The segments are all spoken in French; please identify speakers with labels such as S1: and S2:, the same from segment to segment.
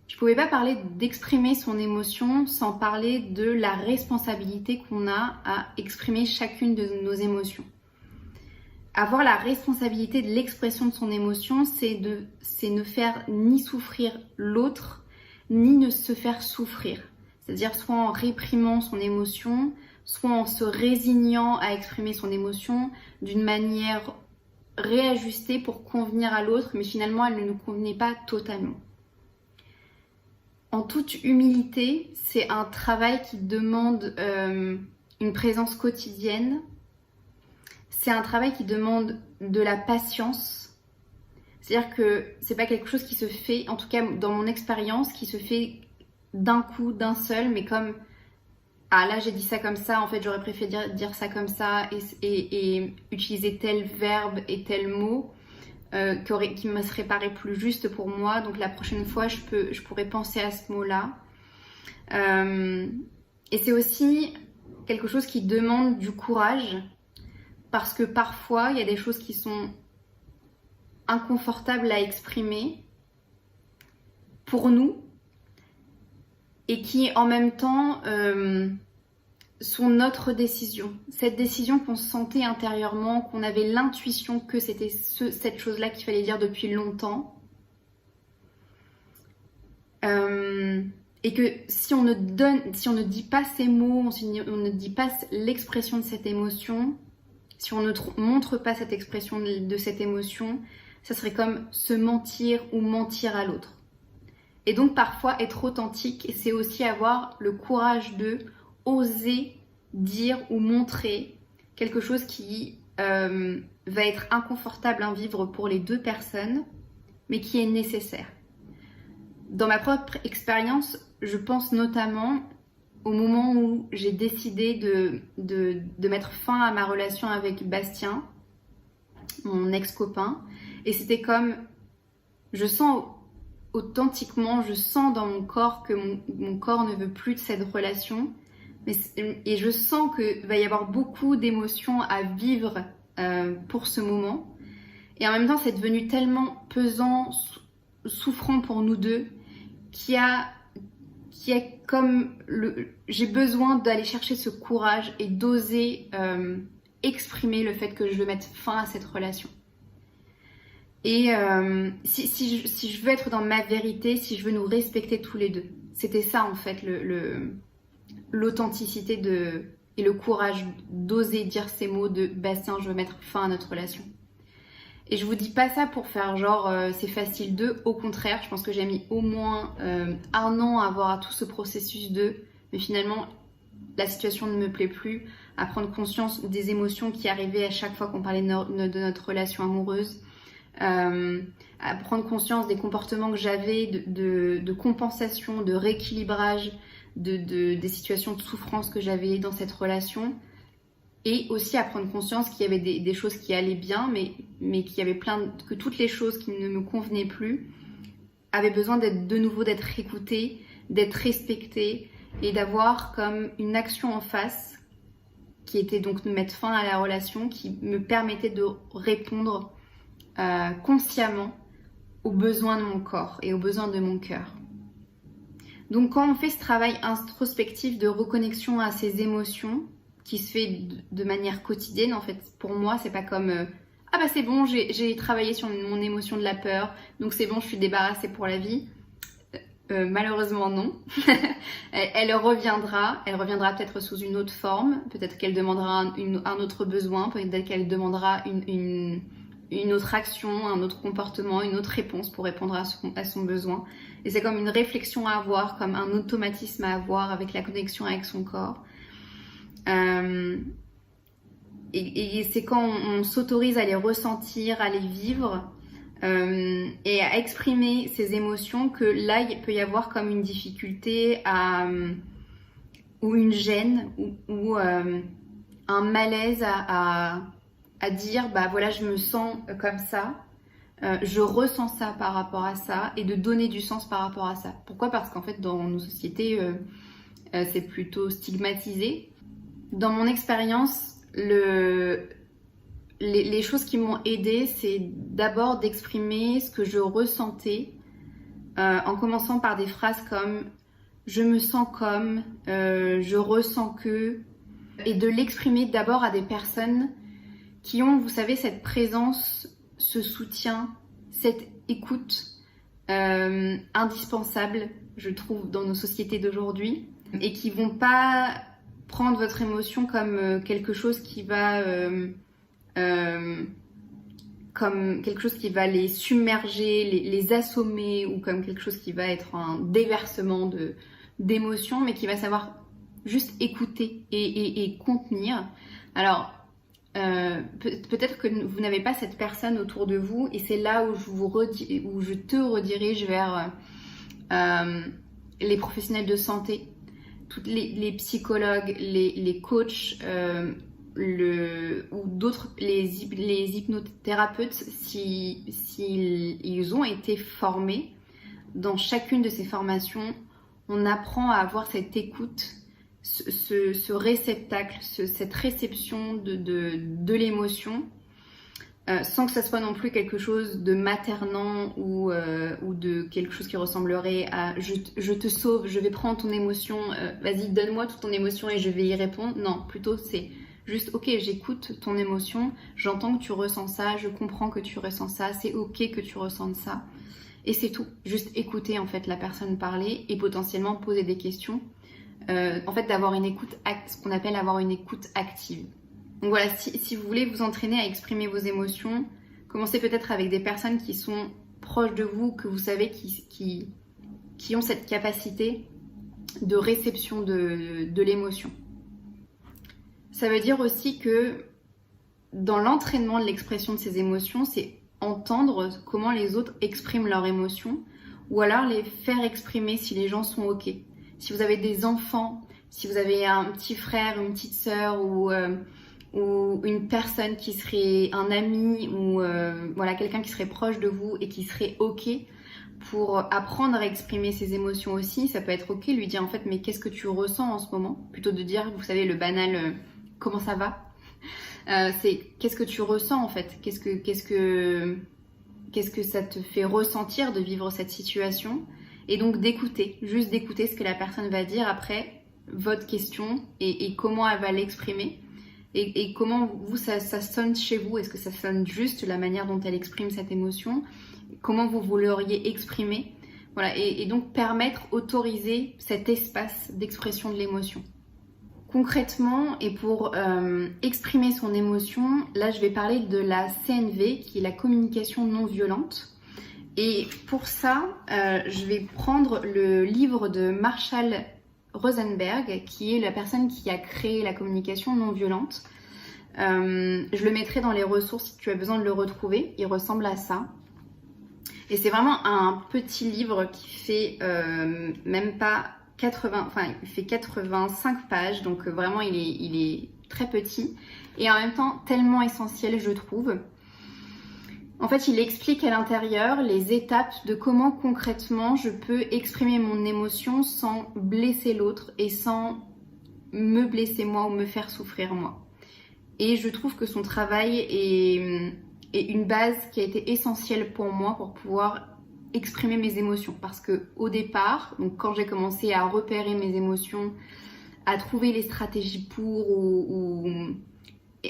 S1: Je pouvais pas parler d'exprimer son émotion sans parler de la responsabilité qu'on a à exprimer chacune de nos émotions. Avoir la responsabilité de l'expression de son émotion, c'est ne faire ni souffrir l'autre, ni ne se faire souffrir. C'est-à-dire soit en réprimant son émotion, soit en se résignant à exprimer son émotion d'une manière réajustée pour convenir à l'autre, mais finalement elle ne nous convenait pas totalement. En toute humilité, c'est un travail qui demande une présence quotidienne. C'est un travail qui demande de la patience. C'est-à-dire que c'est pas quelque chose qui se fait, en tout cas dans mon expérience, qui se fait d'un coup, d'un seul, mais comme ah là j'ai dit ça comme ça, en fait j'aurais préféré dire ça comme ça et utiliser tel verbe et tel mot. Qui me serait paru plus juste pour moi, donc la prochaine fois je pourrais penser à ce mot-là. Et c'est aussi quelque chose qui demande du courage, parce que parfois il y a des choses qui sont inconfortables à exprimer pour nous et qui en même temps sont notre décision. Cette décision qu'on sentait intérieurement, qu'on avait l'intuition que c'était cette chose-là qu'il fallait dire depuis longtemps. Et que si on ne dit pas ces mots, si on ne dit pas l'expression de cette émotion, si on ne montre pas cette expression de cette émotion, ça serait comme se mentir ou mentir à l'autre. Et donc parfois être authentique, c'est aussi avoir le courage de oser dire ou montrer quelque chose qui va être inconfortable à vivre pour les deux personnes, mais qui est nécessaire. Dans ma propre expérience, je pense notamment au moment où j'ai décidé de mettre fin à ma relation avec Bastien, mon ex-copain, et c'était comme, je sens authentiquement, je sens dans mon corps que mon corps ne veut plus de cette relation, et je sens qu'il va y avoir beaucoup d'émotions à vivre pour ce moment. Et en même temps, c'est devenu tellement pesant, souffrant pour nous deux, j'ai besoin d'aller chercher ce courage et d'oser exprimer le fait que je veux mettre fin à cette relation. Et si je veux être dans ma vérité, si je veux nous respecter tous les deux, c'était ça en fait l'authenticité et le courage d'oser dire ces mots de Bastien, je veux mettre fin à notre relation. Et je vous dis pas ça pour faire genre c'est facile de, au contraire, je pense que j'ai mis au moins 1 an à avoir tout ce processus mais finalement la situation ne me plaît plus, à prendre conscience des émotions qui arrivaient à chaque fois qu'on parlait de notre relation amoureuse, à prendre conscience des comportements que j'avais de compensation, de rééquilibrage, des situations de souffrance que j'avais dans cette relation, et aussi à prendre conscience qu'il y avait des choses qui allaient bien, mais qu'il y avait que toutes les choses qui ne me convenaient plus avaient besoin de nouveau d'être écoutées, d'être respectées, et d'avoir comme une action en face qui était donc de mettre fin à la relation, qui me permettait de répondre consciemment aux besoins de mon corps et aux besoins de mon cœur. Donc quand on fait ce travail introspectif de reconnexion à ses émotions, qui se fait de manière quotidienne, en fait, pour moi, c'est pas comme ah bah c'est bon, j'ai travaillé sur mon émotion de la peur, donc c'est bon, je suis débarrassée pour la vie. Malheureusement non. Elle reviendra peut-être sous une autre forme, peut-être qu'elle demandera un autre besoin, peut-être qu'elle demandera une autre action, un autre comportement, une autre réponse pour répondre à son besoin. Et c'est comme une réflexion à avoir, comme un automatisme à avoir avec la connexion avec son corps. Et c'est quand on s'autorise à les ressentir, à les vivre et à exprimer ces émotions que là il peut y avoir comme une difficulté ou une gêne ou un malaise à dire bah voilà, je me sens comme ça, je ressens ça par rapport à ça, et de donner du sens par rapport à ça. Pourquoi ? Parce qu'en fait dans nos sociétés c'est plutôt stigmatisé. Dans mon expérience, les choses qui m'ont aidée, c'est d'abord d'exprimer ce que je ressentais en commençant par des phrases comme je me sens comme, je ressens que, et de l'exprimer d'abord à des personnes qui ont, vous savez, cette présence, ce soutien, cette écoute indispensable, je trouve, dans nos sociétés d'aujourd'hui, et qui vont pas prendre votre émotion comme quelque chose qui va comme quelque chose qui va les submerger, les assommer, ou comme quelque chose qui va être un déversement d'émotions, mais qui va savoir juste écouter et contenir. Alors, peut-être que vous n'avez pas cette personne autour de vous, et c'est là où je te redirige vers les professionnels de santé, toutes les psychologues, les coachs, ou d'autres, les hypnothérapeutes, s'ils ont été formés. Dans chacune de ces formations, on apprend à avoir cette écoute, ce réceptacle, cette réception de l'émotion, sans que ça soit non plus quelque chose de maternant ou de quelque chose qui ressemblerait à je te sauve, je vais prendre ton émotion, vas-y donne-moi toute ton émotion et je vais y répondre. Non, plutôt c'est juste ok, j'écoute ton émotion, j'entends que tu ressens ça, je comprends que tu ressens ça, c'est ok que tu ressentes ça. Et c'est tout, juste écouter en fait la personne parler et potentiellement poser des questions. En fait, d'avoir une écoute, ce qu'on appelle avoir une écoute active. Donc voilà, si vous voulez vous entraîner à exprimer vos émotions, commencez peut-être avec des personnes qui sont proches de vous, que vous savez qui ont cette capacité de réception de l'émotion. Ça veut dire aussi que dans l'entraînement de l'expression de ces émotions, c'est entendre comment les autres expriment leurs émotions, ou alors les faire exprimer si les gens sont ok. Si vous avez des enfants, si vous avez un petit frère, une petite sœur, ou une personne qui serait un ami, ou voilà, quelqu'un qui serait proche de vous et qui serait ok pour apprendre à exprimer ses émotions aussi, ça peut être ok, lui dire en fait mais qu'est-ce que tu ressens en ce moment, plutôt de dire, vous savez, le banal comment ça va, c'est qu'est-ce que tu ressens en fait, qu'est-ce que ça te fait ressentir de vivre cette situation, et donc d'écouter, juste d'écouter ce que la personne va dire après votre question et comment elle va l'exprimer, et comment vous ça sonne chez vous, est-ce que ça sonne juste la manière dont elle exprime cette émotion, comment vous l'auriez exprimé, voilà, et donc autoriser cet espace d'expression de l'émotion. Concrètement, et pour exprimer son émotion, là je vais parler de la CNV, qui est la communication non violente. Et pour ça, je vais prendre le livre de Marshall Rosenberg, qui est la personne qui a créé la communication non violente. Je le mettrai dans les ressources si tu as besoin de le retrouver, il ressemble à ça. Et c'est vraiment un petit livre qui fait même pas 85 pages, donc vraiment il est très petit et en même temps tellement essentiel, je trouve. En fait, il explique à l'intérieur les étapes de comment concrètement je peux exprimer mon émotion sans blesser l'autre et sans me blesser moi ou me faire souffrir moi. Et je trouve que son travail est une base qui a été essentielle pour moi pour pouvoir exprimer mes émotions, parce que au départ, donc quand j'ai commencé à repérer mes émotions, à trouver les stratégies pour ou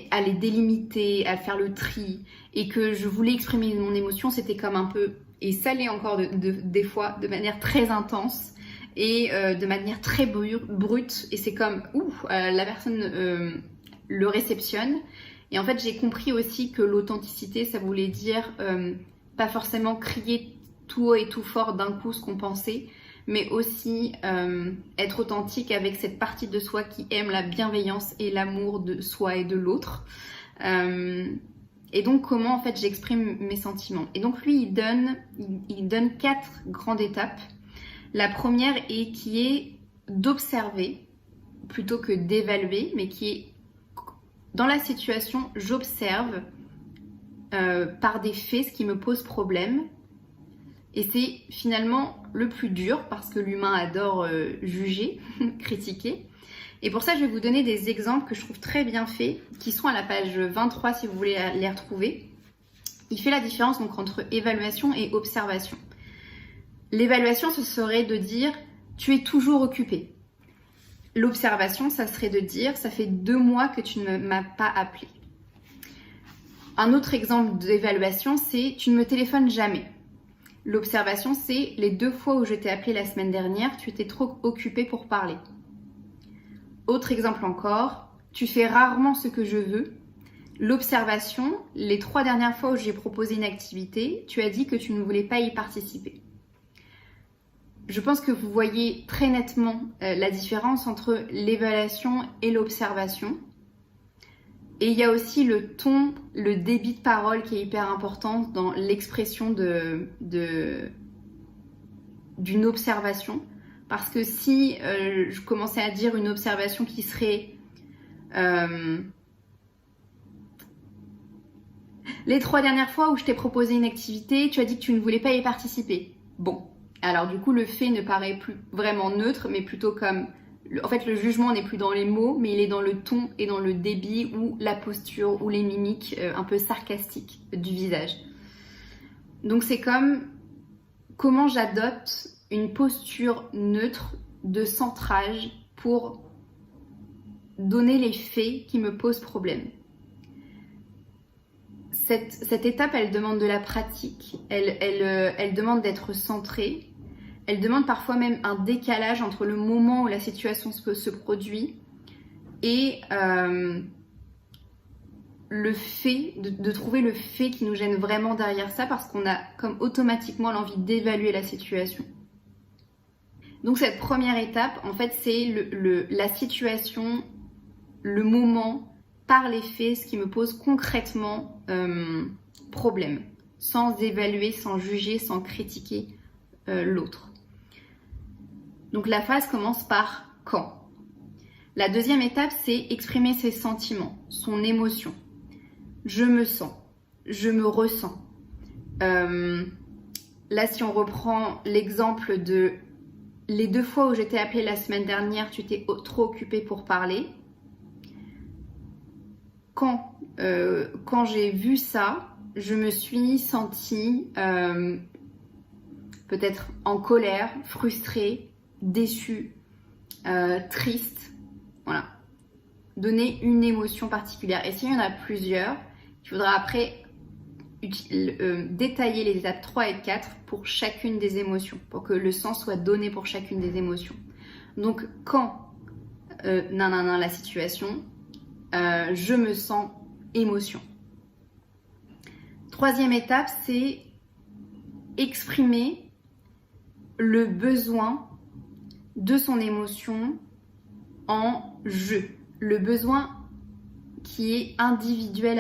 S1: à les délimiter, à faire le tri, et que je voulais exprimer mon émotion, c'était comme un peu, et ça l'est encore des fois, de manière très intense et de manière très brute, et c'est comme la personne le réceptionne. Et en fait j'ai compris aussi que l'authenticité, ça voulait dire pas forcément crier tout haut et tout fort d'un coup ce qu'on pensait, mais aussi être authentique avec cette partie de soi qui aime la bienveillance et l'amour de soi et de l'autre. Et donc comment en fait j'exprime mes sentiments. Et donc lui il donne 4 grandes étapes. La première qui est d'observer plutôt que d'évaluer, mais qui est dans la situation, j'observe par des faits ce qui me pose problème. Et c'est finalement le plus dur parce que l'humain adore juger, critiquer. Et pour ça, je vais vous donner des exemples que je trouve très bien faits, qui sont à la page 23 si vous voulez les retrouver. Il fait la différence donc entre évaluation et observation. L'évaluation, ce serait de dire « tu es toujours occupé ». L'observation, ça serait de dire « ça fait 2 mois que tu ne m'as pas appelé ». Un autre exemple d'évaluation, c'est « tu ne me téléphones jamais ». L'observation, c'est « les 2 fois où je t'ai appelé la semaine dernière, tu étais trop occupé pour parler ». Autre exemple encore, « tu fais rarement ce que je veux ». L'observation, « les 3 dernières fois où j'ai proposé une activité, tu as dit que tu ne voulais pas y participer ». Je pense que vous voyez très nettement la différence entre l'évaluation et l'observation. Et il y a aussi le ton, le débit de parole qui est hyper important dans l'expression d'une observation. Parce que si je commençais à dire une observation qui serait les 3 dernières fois où je t'ai proposé une activité, tu as dit que tu ne voulais pas y participer. Bon. Alors du coup, le fait ne paraît plus vraiment neutre, mais plutôt comme... En fait, le jugement n'est plus dans les mots, mais il est dans le ton et dans le débit ou la posture ou les mimiques un peu sarcastiques du visage. Donc c'est comme comment j'adopte une posture neutre de centrage pour donner les faits qui me posent problème. Cette étape, elle demande de la pratique, elle demande d'être centrée. Elle demande parfois même un décalage entre le moment où la situation se produit et le fait, de trouver le fait qui nous gêne vraiment derrière ça parce qu'on a comme automatiquement l'envie d'évaluer la situation. Donc cette première étape, en fait, c'est la situation, le moment, par les faits, ce qui me pose concrètement problème, sans évaluer, sans juger, sans critiquer l'autre. Donc la phrase commence par « quand ». La deuxième étape, c'est exprimer ses sentiments, son émotion. Je me sens, je me ressens. Là, si on reprend l'exemple de les 2 fois où je t'ai appelé la semaine dernière, tu t'es trop occupé pour parler. Quand j'ai vu ça, je me suis sentie peut-être en colère, frustrée, déçue, triste. Voilà. Donner une émotion particulière. Et s'il y en a plusieurs, il faudra après détailler les étapes 3 et 4 pour chacune des émotions, pour que le sens soit donné pour chacune des émotions. Donc, quand la situation, je me sens émotion. Troisième étape, c'est exprimer le besoin de son émotion en je. Le besoin qui est individuel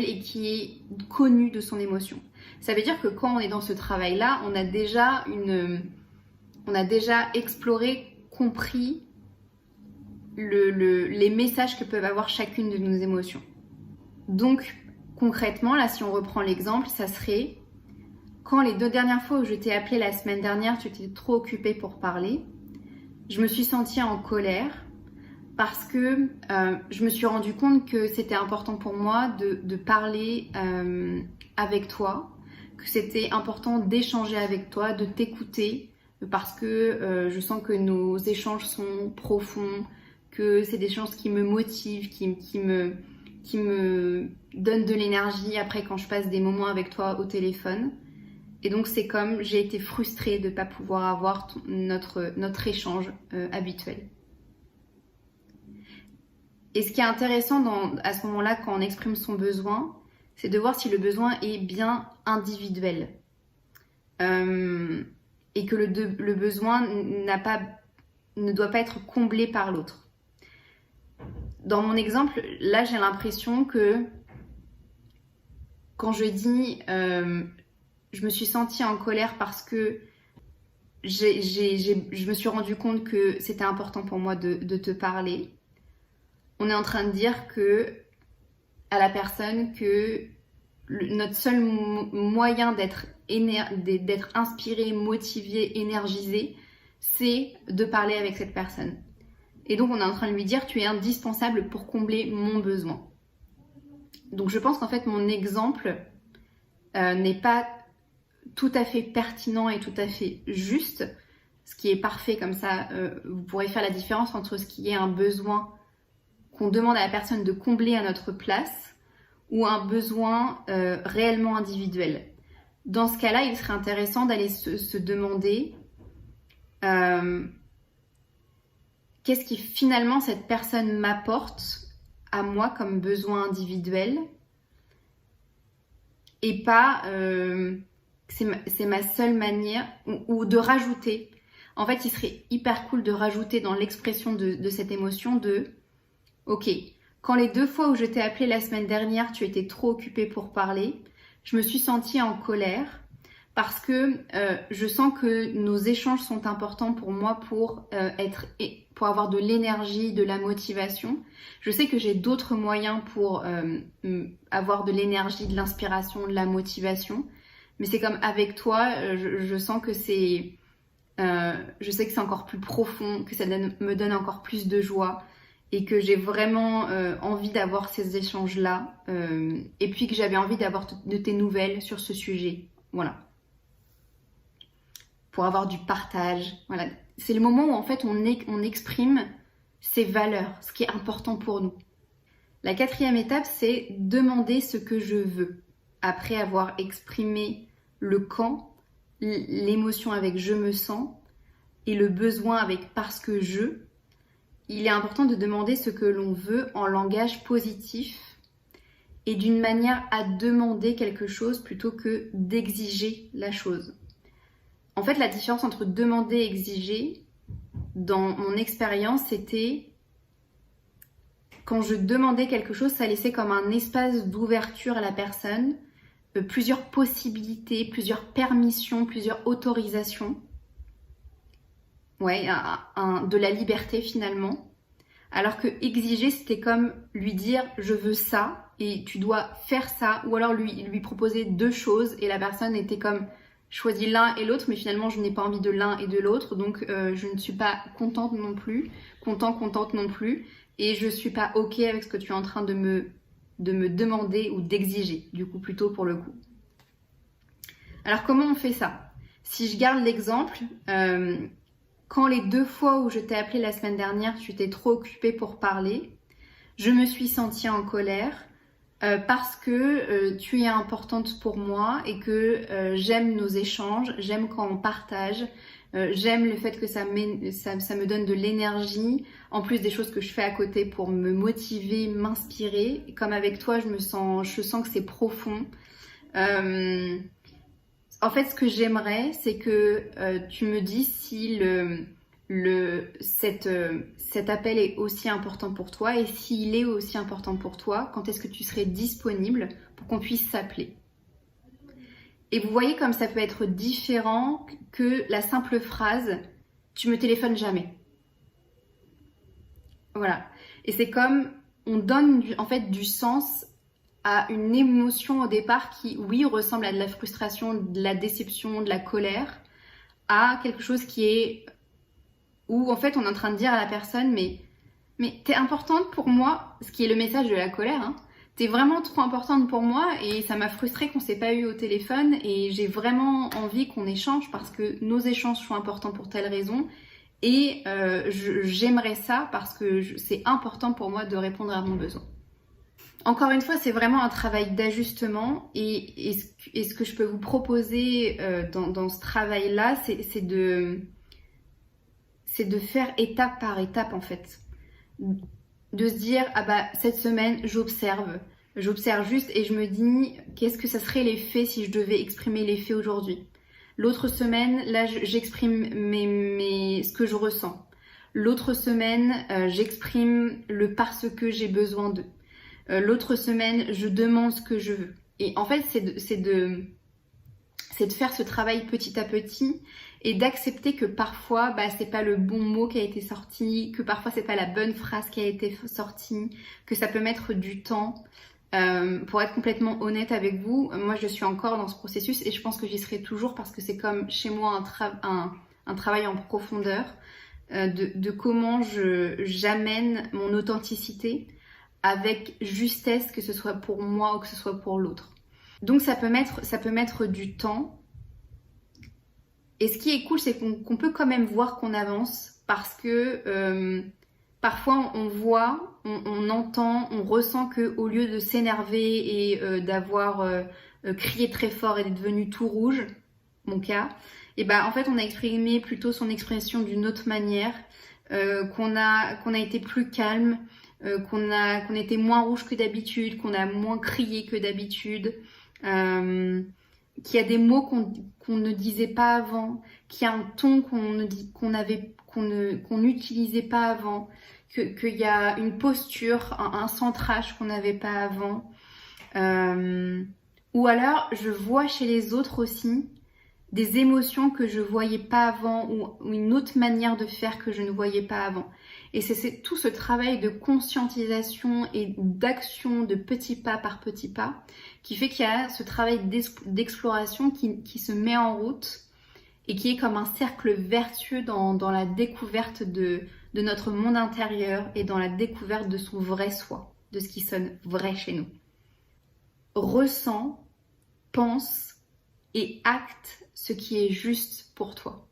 S1: et qui est connu de son émotion. Ça veut dire que quand on est dans ce travail-là, on a déjà exploré, compris les messages que peuvent avoir chacune de nos émotions. Donc, concrètement, là, si on reprend l'exemple, ça serait quand les 2 dernières fois où je t'ai appelé la semaine dernière, tu t'es trop occupée pour parler, je me suis sentie en colère parce que je me suis rendu compte que c'était important pour moi de parler avec toi, que c'était important d'échanger avec toi, de t'écouter, parce que je sens que nos échanges sont profonds, que c'est des échanges qui me motivent, qui me donnent de l'énergie après quand je passe des moments avec toi au téléphone. Et donc c'est comme j'ai été frustrée de ne pas pouvoir avoir notre échange habituel. Et ce qui est intéressant à ce moment-là, quand on exprime son besoin, c'est de voir si le besoin est bien individuel. Et que le besoin ne doit pas être comblé par l'autre. Dans mon exemple, là j'ai l'impression que quand je dis je me suis sentie en colère parce que je me suis rendu compte que c'était important pour moi de te parler, on est en train de dire à la personne que notre seul moyen d'être inspiré, motivé, énergisé, c'est de parler avec cette personne. Et donc on est en train de lui dire tu es indispensable pour combler mon besoin. Donc je pense qu'en fait mon exemple n'est pas tout à fait pertinent et tout à fait juste, ce qui est parfait comme ça, vous pourrez faire la différence entre ce qui est un besoin qu'on demande à la personne de combler à notre place ou un besoin réellement individuel. Dans ce cas-là, il serait intéressant d'aller se demander qu'est-ce qui finalement cette personne m'apporte à moi comme besoin individuel et pas c'est ma seule manière ou de rajouter. En fait, il serait hyper cool de rajouter dans l'expression de cette émotion de ok, quand les 2 fois où je t'ai appelé la semaine dernière, tu étais trop occupée pour parler, je me suis sentie en colère parce que je sens que nos échanges sont importants pour moi pour avoir de l'énergie, de la motivation. Je sais que j'ai d'autres moyens pour avoir de l'énergie, de l'inspiration, de la motivation. Mais c'est comme avec toi, je sens que c'est... je sais que c'est encore plus profond, que ça me donne encore plus de joie et que j'ai vraiment envie d'avoir ces échanges-là et puis que j'avais envie d'avoir de tes nouvelles sur ce sujet. Voilà. Pour avoir du partage. Voilà. C'est le moment où en fait on exprime ses valeurs, ce qui est important pour nous. La 4e étape, c'est demander ce que je veux. Après avoir exprimé le quand, l'émotion avec je me sens et le besoin avec parce que il est important de demander ce que l'on veut en langage positif et d'une manière à demander quelque chose plutôt que d'exiger la chose. En fait, la différence entre demander et exiger, dans mon expérience, c'était quand je demandais quelque chose, ça laissait comme un espace d'ouverture à la personne, plusieurs possibilités, plusieurs permissions, plusieurs autorisations. Ouais, de la liberté finalement. Alors que exiger, c'était comme lui dire je veux ça et tu dois faire ça, ou alors lui proposer 2 choses et la personne était comme choisis l'un et l'autre, mais finalement je n'ai pas envie de l'un et de l'autre, donc je ne suis pas contente non plus, contente non plus, et je suis pas ok avec ce que tu es en train de me demander ou d'exiger, du coup plutôt pour le coup. Alors comment on fait ça? Si je garde l'exemple, quand les 2 fois où je t'ai appelé la semaine dernière, tu étais trop occupée pour parler, je me suis sentie en colère parce que tu es importante pour moi et que j'aime nos échanges, j'aime quand on partage, j'aime le fait que ça me donne de l'énergie, en plus des choses que je fais à côté pour me motiver, m'inspirer. Et comme avec toi, je sens que c'est profond. En fait, ce que j'aimerais, c'est que tu me dises si cet appel est aussi important pour toi et s'il est aussi important pour toi, quand est-ce que tu serais disponible pour qu'on puisse s'appeler. Et vous voyez comme ça peut être différent que la simple phrase « tu me téléphones jamais ». Voilà. Et c'est comme on donne en fait du sens à une émotion au départ qui, oui, ressemble à de la frustration, de la déception, de la colère, à quelque chose qui est où en fait on est en train de dire à la personne mais t'es importante pour moi, ce qui est le message de la colère, hein. T'es vraiment trop importante pour moi et ça m'a frustrée qu'on s'est pas eu au téléphone et j'ai vraiment envie qu'on échange parce que nos échanges sont importants pour telle raison et j'aimerais ça parce que c'est important pour moi de répondre à mon besoin. Encore une fois, c'est vraiment un travail d'ajustement et ce que je peux vous proposer dans ce travail-là, c'est de faire étape par étape en fait. De se dire, ah bah cette semaine, j'observe juste et je me dis, qu'est-ce que ça serait les faits si je devais exprimer les faits aujourd'hui. L'autre semaine, là, j'exprime ce que je ressens. L'autre semaine, j'exprime le parce que j'ai besoin d'eux. L'autre semaine, je demande ce que je veux. Et en fait, c'est de faire ce travail petit à petit et d'accepter que parfois, c'est pas le bon mot qui a été sorti, que parfois c'est pas la bonne phrase qui a été sortie, que ça peut mettre du temps. Pour être complètement honnête avec vous, moi je suis encore dans ce processus et je pense que j'y serai toujours parce que c'est comme chez moi un travail en profondeur de comment j'amène mon authenticité avec justesse, que ce soit pour moi ou que ce soit pour l'autre. Donc ça peut mettre du temps Et ce qui est cool, c'est qu'on peut quand même voir qu'on avance parce que parfois on voit, on entend, on ressent qu'au lieu de s'énerver et d'avoir crié très fort et d'être devenu tout rouge, mon cas, et ben en fait on a exprimé plutôt son expression d'une autre manière, qu'on a été plus calme, qu'on était moins rouge que d'habitude, qu'on a moins crié que d'habitude, qu'il y a des mots qu'on ne disait pas avant, qu'il y a un ton qu'on n'utilisait pas avant, qu'il y a une posture, un centrage qu'on n'avait pas avant. Ou alors, je vois chez les autres aussi des émotions que je voyais pas avant ou une autre manière de faire que je ne voyais pas avant. Et c'est tout ce travail de conscientisation et d'action de petits pas par petits pas qui fait qu'il y a ce travail d'exploration qui se met en route et qui est comme un cercle vertueux dans la découverte de notre monde intérieur et dans la découverte de son vrai soi, de ce qui sonne vrai chez nous. Ressens, pense et acte ce qui est juste pour toi.